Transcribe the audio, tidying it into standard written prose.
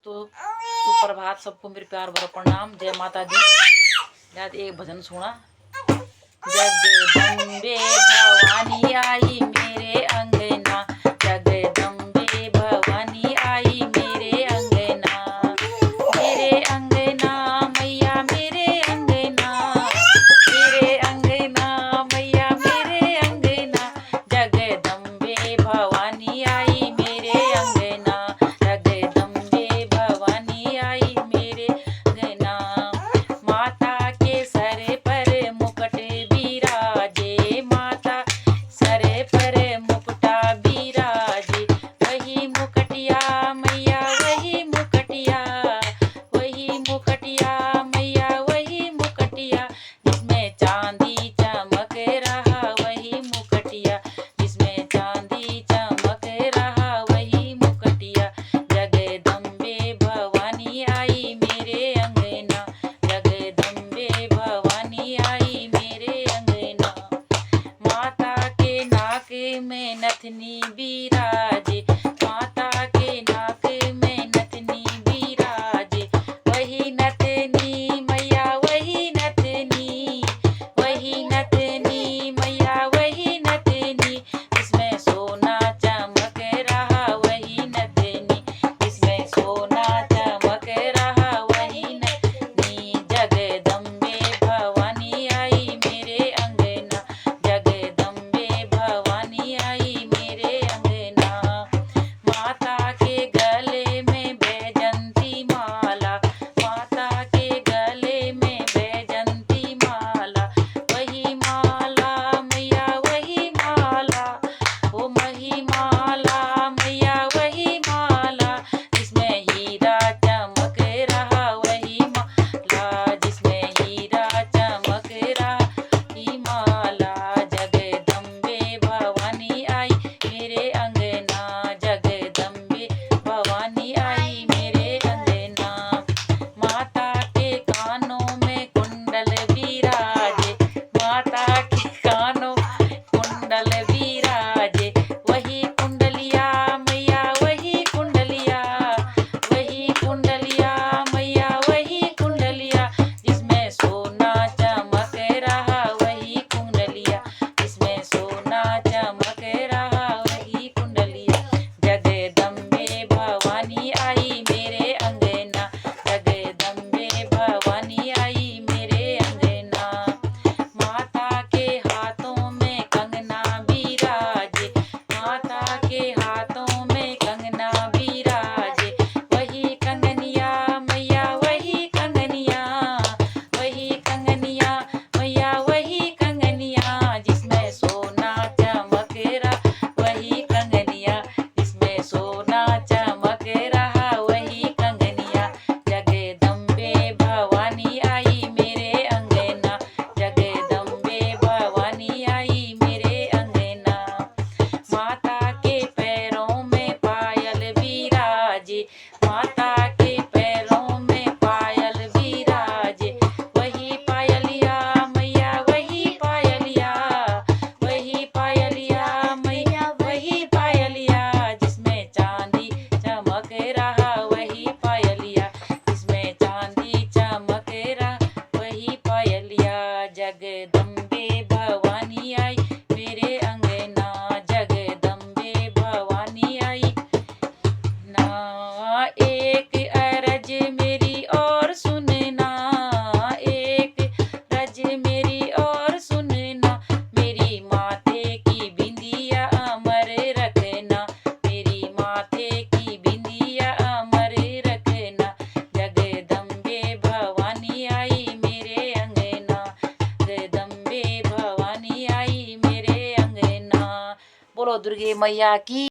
दोस्तों, सुप्रभात। सबको मेरे प्यार भरा प्रणाम। जय माता दी। याद एक भजन सुना। जगदम्बे भवानी आई मेरे अंगना, जगदम्बे भवानी आई मेरे अंगना, मेरे अंगना मैया मेरे अंगना, मेरे अंगना मैया मेरे अंगना, जगदम्बे भवानी आई मेरे अंगना, जगदम्बे भवानी आई मेरे अंगना। माता के सर पर मुकुट बिराजे, माता सर पर मुकुटा बिराजे, वही मुकुटिया मैया वही मुकुटिया, वही मुकुटिया मैया वही मुकुटिया, जिसमें चांदी चमक रहा वही मुकुटिया, जिसमें चांदी चमक रहा वही मुकुटिया, जगदम्बे भवानी आई मेरे अंगना, जगदम्बे भवानी आई मेरे अंगना। माता के नाक में नथनी बिराजे, माता के नाक में नथनी बिराजे, वही नथनी मैया वही नथनी, वही नथनी मैया वही नथनी, इसमें सोना चमक रहा वही नथनी, इसमें सोना चमक रहा वही नथनी, जगदम्बे भवानी आई मेरे अंगना, जगदम्बे भवानी आई मेरे अंगना। माता के गले में बैजंती माला, माता के गले में बैजंती माला, वही माला मैया वही माला, ओ वही माला मैया वही माला, जिसमें हीरा चमक रहा वही माला, जिसमें हीरा चमक रहा वही माला, जगदम्बे भवानी आई मेरे अंगना, जगदम्बे भवानी आई मेरे अंगना। माता के कानों में कुंडल बिराजे, माता के कानों कुंडल बिराजे, वही कुंडलिया मैया वही कुंडलिया, वही कुंडलिया मैया वही कुंडलिया, जिसमें सोना चमक रहा वही कुंडलिया, जिसमें सोना चमक रहा वही कुंडलिया, जगदम्बे भवानी आई मेरे अंगना, जगदम्बे भवानी आई मेरे अंगना। माता के हाथों में कंगना बिराजे, माता के हाथों में कंगना बिराजे, वही कंगनिया मैया वही कंगनिया, वही कंगनिया मैया वही कंगनिया, जिसमें सोना चमक रहा वही कंगनिया, जिसमें सोना चमक रहा वही कंगनिया, जगदम्बे भवानी आई मेरे अंगना, जगदम्बे भवानी आई मेरे अंगना। माता के पैरों में पायल बिराजे, माता के पैरों में पायल बिराजे, वही पायलिया मैया वही पायलिया, वही पायलिया मैया वही पायलिया, जिसमें चांदी चमक रहा वही पायलिया, जिसमें चांदी चमक रहा वही पायलिया, जगदम्बे भवानी आई मेरे अंगना, जगदम्बे भवानी आई ना। एक अरज मेरी और सुनना, एक रज मेरी और सुनना, मेरी माथे की बिंदिया अमर रखना, मेरी माथे की बिंदिया अमर रखना, जगदम्बे भवानी आई मेरे अंगना, जगदम्बे भवानी आई मेरे अंगना। बोलो दुर्गे मैया की।